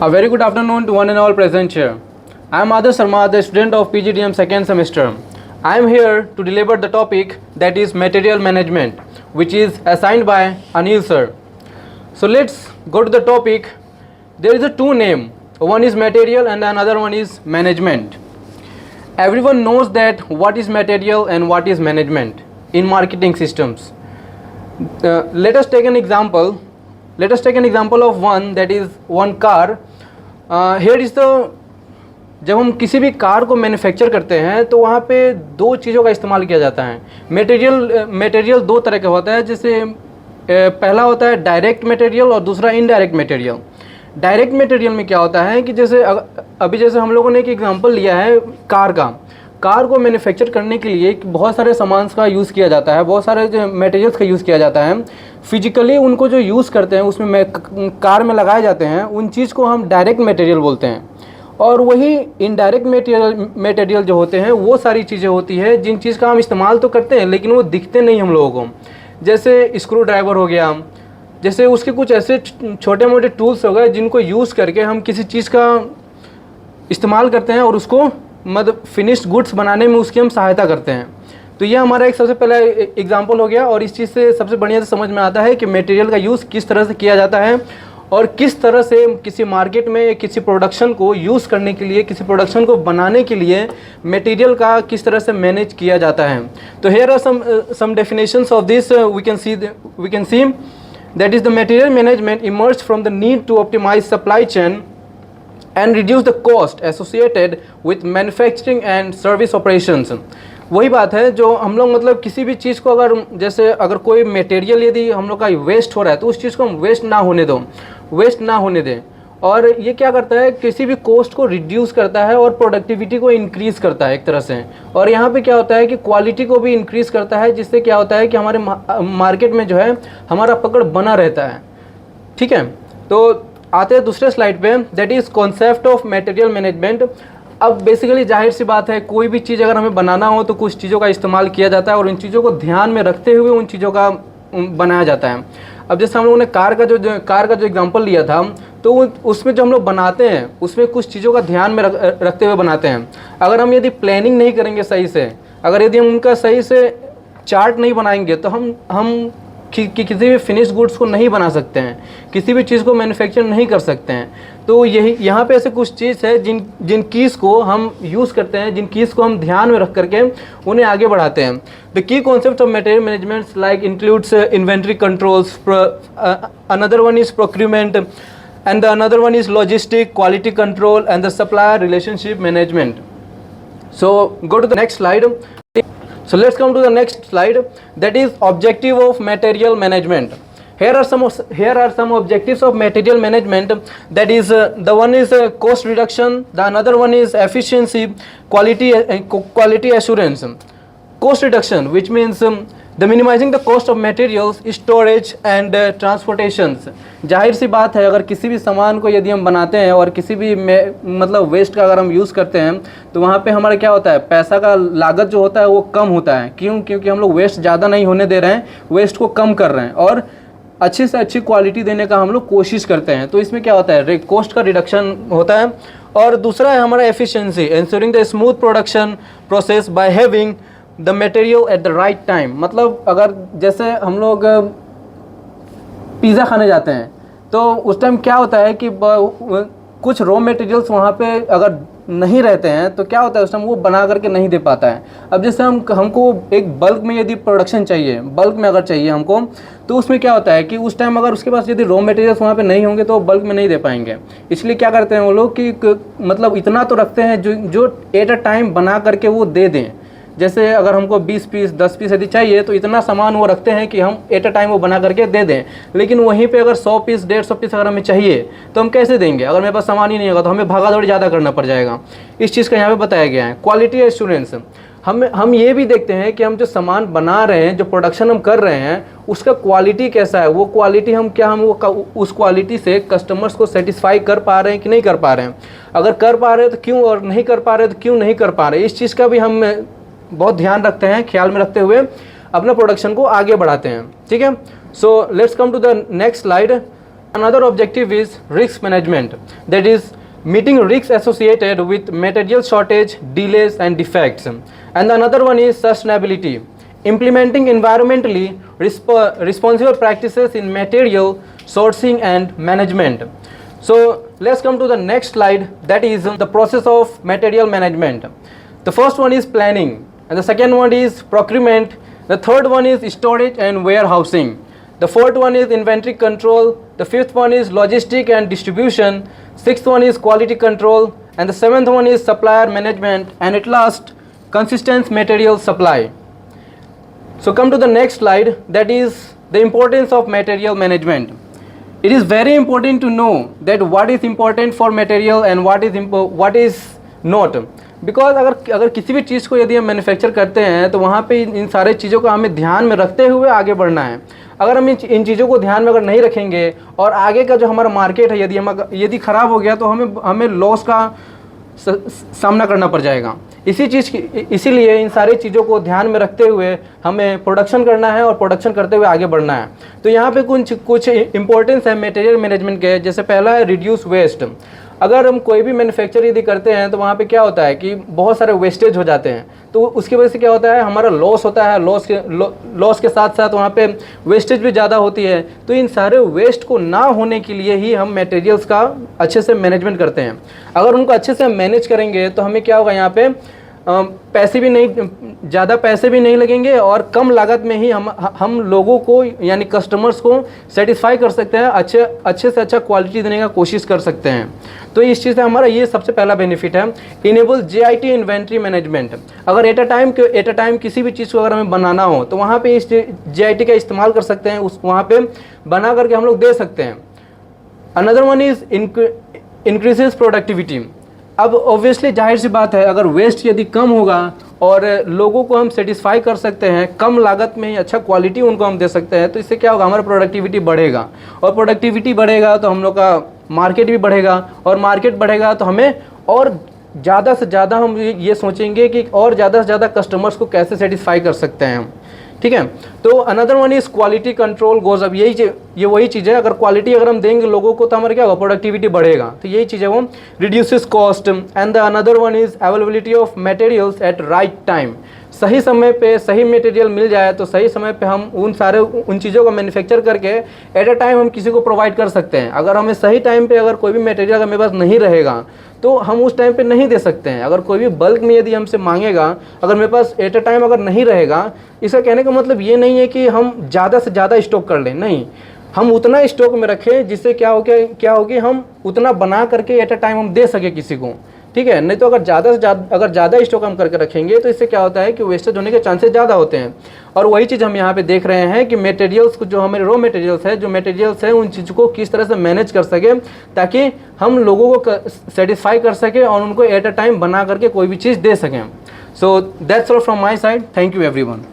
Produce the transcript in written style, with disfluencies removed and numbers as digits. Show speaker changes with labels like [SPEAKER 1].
[SPEAKER 1] A very good afternoon to one and all present here. I am Adarsh Sharma, the student of PGDM second semester. I am here to deliver the topic that is material management, which is assigned by Anil sir. So let's go to the topic. There is a two name. One is material and another one is management. Everyone knows that what is material and what is management in marketing systems. Let us take an example. Let us take an example of one, that is one car. Here is the, जब हम किसी भी car को manufacture करते हैं तो वहाँ पे दो चीज़ों का इस्तेमाल किया जाता है. मटेरियल दो तरह का होता है, जैसे पहला होता है डायरेक्ट मटेरियल और दूसरा इनडायरेक्ट मटेरियल. डायरेक्ट मटेरियल में क्या होता है कि जैसे अभी जैसे हम लोगों ने एक एग्जांपल लिया है कार को मैन्युफैक्चर करने के लिए बहुत सारे सामान का यूज़ किया जाता है, बहुत सारे जो मटेरियल्स का यूज़ किया जाता है. फिजिकली उनको जो यूज़ करते हैं उसमें कार में लगाए जाते हैं, उन चीज़ को हम डायरेक्ट मटेरियल बोलते हैं. और वही इनडायरेक्ट मटेरियल जो होते हैं वो सारी चीज़ें होती है जिन चीज़ का हम इस्तेमाल तो करते हैं लेकिन वो दिखते नहीं हम लोगों को. जैसे स्क्रू ड्राइवर हो गया, जैसे उसके कुछ ऐसे छोटे मोटे टूल्स हो गए जिनको यूज़ करके हम किसी चीज़ का इस्तेमाल करते हैं और उसको मतलब फिनिश्ड गुड्स बनाने में उसकी हम सहायता करते हैं. तो ये हमारा एक सबसे पहला एग्जांपल हो गया. और इस चीज़ से सबसे बढ़िया से समझ में आता है कि मटेरियल का यूज़ किस तरह से किया जाता है और किस तरह से किसी मार्केट में किसी प्रोडक्शन को यूज़ करने के लिए, किसी प्रोडक्शन को बनाने के लिए मटेरियल का किस तरह से मैनेज किया जाता है. तो here are some definitions of this. We can see that is the material management emerged from the need to optimize supply chain and reduce the cost associated with manufacturing and service operations. वही बात है जो हम लोग मतलब किसी भी चीज़ को अगर कोई मटेरियल यदि हम लोग का वेस्ट हो रहा है तो उस चीज़ को हम वेस्ट ना होने दें. और ये क्या करता है, किसी भी कॉस्ट को रिड्यूस करता है और प्रोडक्टिविटी को इंक्रीज़ करता है एक तरह से. और यहाँ पे क्या होता है कि क्वालिटी को भी इंक्रीज़ करता है, जिससे क्या होता है कि हमारे मार्केट में जो है हमारा पकड़ बना रहता है. ठीक है, तो आते हैं दूसरे स्लाइड पे, that is concept of material management. अब बेसिकली जाहिर सी बात है, कोई भी चीज़ अगर हमें बनाना हो तो कुछ चीज़ों का इस्तेमाल किया जाता है और इन चीज़ों को ध्यान में रखते हुए उन चीज़ों का बनाया जाता है. अब जैसे हम लोगों ने कार का जो एग्जांपल लिया था, तो उसमें जो हम लोग बनाते हैं उसमें कुछ चीज़ों का ध्यान में रखते हुए बनाते हैं. अगर हम यदि प्लानिंग नहीं करेंगे सही से, अगर यदि हम उनका सही से चार्ट नहीं बनाएंगे तो हम किसी भी फिनिश गुड्स को नहीं बना सकते हैं, किसी भी चीज़ को मैन्युफैक्चर नहीं कर सकते हैं. तो यही यहाँ पे ऐसे कुछ चीज़ है जिन कीज़ को हम यूज़ करते हैं, जिन कीज़ को हम ध्यान में रख करके उन्हें आगे बढ़ाते हैं. The key concept of material management like includes inventory controls, another one is procurement and the another one is logistic, quality control and the supplier relationship management. So go to the next slide. So let's come to the next slide, that is objective of material management. Here are some objectives of material management. That is the one is cost reduction, the another one is efficiency, quality assurance. Cost reduction, which means the minimizing the cost of materials, storage and transportations. जाहिर सी बात है, अगर किसी भी सामान को यदि हम बनाते हैं और किसी भी मतलब वेस्ट का अगर हम यूज़ करते हैं तो वहाँ पे हमारा क्या होता है, पैसा का लागत जो होता है वो कम होता है. क्योंकि हम लोग वेस्ट ज़्यादा नहीं होने दे रहे हैं, वेस्ट को कम कर रहे हैं और अच्छी से अच्छी क्वालिटी देने का हम लोग कोशिश करते हैं. तो इसमें क्या होता है, कॉस्ट का रिडक्शन होता है. और दूसरा है हमारा efficiency, ensuring the smooth production process by having the material at the right time. मतलब अगर जैसे हम लोग पिज़्ज़ा खाने जाते हैं तो उस टाइम क्या होता है कि कुछ रॉ मटेरियल्स वहाँ पे अगर नहीं रहते हैं तो क्या होता है, उस टाइम वो बना करके नहीं दे पाता है. अब जैसे हमको एक बल्क में यदि प्रोडक्शन चाहिए, बल्क में अगर चाहिए हमको, तो उसमें क्या होता है कि उस टाइम अगर उसके पास यदि रॉ मटेरियल्स वहाँ पे नहीं होंगे तो बल्क में नहीं दे पाएंगे. इसलिए क्या करते हैं वो लोग कि मतलब इतना तो रखते हैं जो एट अ टाइम बना करके वो दे दें. जैसे अगर हमको 20 पीस 10 पीस यदि चाहिए तो इतना सामान वो रखते हैं कि हम एट अ टाइम वो बना करके दे दें. लेकिन वहीं पे अगर 100 पीस 150 पीस अगर हमें चाहिए तो हम कैसे देंगे, अगर मेरे पास सामान ही नहीं होगा तो हमें भागा दौड़ी ज़्यादा करना पड़ जाएगा. इस चीज़ का यहाँ पे बताया गया है. क्वालिटी एश्योरेंस, हम ये भी देखते हैं कि हम जो सामान बना रहे हैं, जो प्रोडक्शन हम कर रहे हैं, उसका क्वालिटी कैसा है. वो क्वालिटी हम उस क्वालिटी से कस्टमर्स को सेटिस्फाई कर पा रहे हैं कि नहीं कर पा रहे हैं. अगर कर पा रहे हैं तो क्यों, और नहीं कर पा रहे तो क्यों नहीं कर पा रहे. इस चीज़ का भी हम बहुत ध्यान रखते हैं, ख्याल में रखते हुए अपना प्रोडक्शन को आगे बढ़ाते हैं. ठीक है, so let's come to the next slide. Another objective is risk management, that is meeting risks associated with material shortage, delays and defects. And another one is sustainability, implementing environmentally responsible practices in material sourcing and management. So let's come to the next slide, that is the process of material management. The first one is planning, and the second one is procurement, the third one is storage and warehousing, the fourth one is inventory control, the fifth one is logistic and distribution, sixth one is quality control, and the seventh one is supplier management, and at last consistent material supply. So come to the next slide, that is the importance of material management. It is very important to know that what is important for material and what is not, because अगर किसी भी चीज़ को यदि हम manufacture करते हैं तो वहाँ पे इन सारे चीज़ों को हमें ध्यान में रखते हुए आगे बढ़ना है. अगर हम इन चीज़ों को ध्यान में अगर नहीं रखेंगे और आगे का जो हमारा मार्केट है यदि ख़राब हो गया तो हमें लॉस का सामना करना पड़ जाएगा. इसीलिए इन सारी चीज़ों को ध्यान में रखते हुए हमें प्रोडक्शन करना है और प्रोडक्शन करते हुए आगे बढ़ना है. तो यहाँ पे कुछ इंपॉर्टेंस है मटेरियल मैनेजमेंट के. जैसे पहला है रिड्यूस वेस्ट. अगर हम कोई भी मैन्युफैक्चर यदि करते हैं तो वहाँ पे क्या होता है कि बहुत सारे वेस्टेज हो जाते हैं, तो उसकी वजह से क्या होता है हमारा लॉस होता है. लॉस के साथ साथ वहाँ पे वेस्टेज भी ज़्यादा होती है. तो इन सारे वेस्ट को ना होने के लिए ही हम मटेरियल्स का अच्छे से मैनेजमेंट करते हैं. अगर उनको अच्छे से मैनेज करेंगे तो हमें क्या होगा, यहाँ पे ज़्यादा पैसे भी नहीं लगेंगे और कम लागत में ही हम लोगों को यानी कस्टमर्स को सेटिस्फाई कर सकते हैं, अच्छे से अच्छा क्वालिटी देने का कोशिश कर सकते हैं. तो इस चीज़ से हमारा ये सबसे पहला बेनिफिट है. Enable JIT inventory management. अगर एट अ टाइम किसी भी चीज़ को अगर हमें बनाना हो तो वहाँ पे इस JIT का इस्तेमाल कर सकते हैं, वहाँ पे बना करके हम लोग दे सकते हैं. Another one is increases productivity. अब ऑब्वियसली जाहिर सी बात है, अगर वेस्ट यदि कम होगा और लोगों को हम सेटिस्फाई कर सकते हैं, कम लागत में ही अच्छा क्वालिटी उनको हम दे सकते हैं, तो इससे क्या होगा, हमारा प्रोडक्टिविटी बढ़ेगा. और प्रोडक्टिविटी बढ़ेगा तो हम लोग का मार्केट भी बढ़ेगा, और मार्केट बढ़ेगा तो हमें और ज़्यादा से ज़्यादा हम ये सोचेंगे कि और ज़्यादा से ज़्यादा कस्टमर्स को कैसे सेटिस्फाई कर सकते हैं हम. ठीक है. तो another one is quality control goes. अब ये वही चीज़ है, अगर क्वालिटी अगर हम देंगे लोगों को तो हमारा क्या होगा, प्रोडक्टिविटी बढ़ेगा. तो यही चीज़ है वो reduces cost. And the another one is availability of materials at right time. सही समय पे सही मटेरियल मिल जाए तो सही समय पे हम उन चीज़ों को मैन्युफैक्चर करके एट अ टाइम हम किसी को प्रोवाइड कर सकते हैं. अगर हमें सही टाइम पे अगर कोई भी मटेरियल अगर मेरे पास नहीं रहेगा तो हम उस टाइम पे नहीं दे सकते हैं. अगर कोई भी बल्क में यदि हमसे मांगेगा, अगर मेरे पास एट अ टाइम अगर नहीं रहेगा, इसका कहने का मतलब ये नहीं है कि हम ज़्यादा से ज़्यादा स्टॉक कर लें. नहीं, हम उतना स्टॉक में रखें जिससे क्या हो कि हम उतना बना करके एट अ टाइम हम दे सके किसी को. ठीक है. नहीं तो अगर ज़्यादा स्टॉक हम करके रखेंगे तो इससे क्या होता है कि वेस्टेज होने के चांसेस ज़्यादा होते हैं. और वही चीज़ हम यहाँ पे देख रहे हैं कि मटेरियल्स को, जो हमारे रॉ मटेरियल्स हैं उन चीज़ को किस तरह से मैनेज कर सके ताकि हम लोगों को सेटिस्फाई कर सके और उनको एट अ टाइम बना करके कोई भी चीज़ दे सकें. So that's all from my side. Thank you everyone.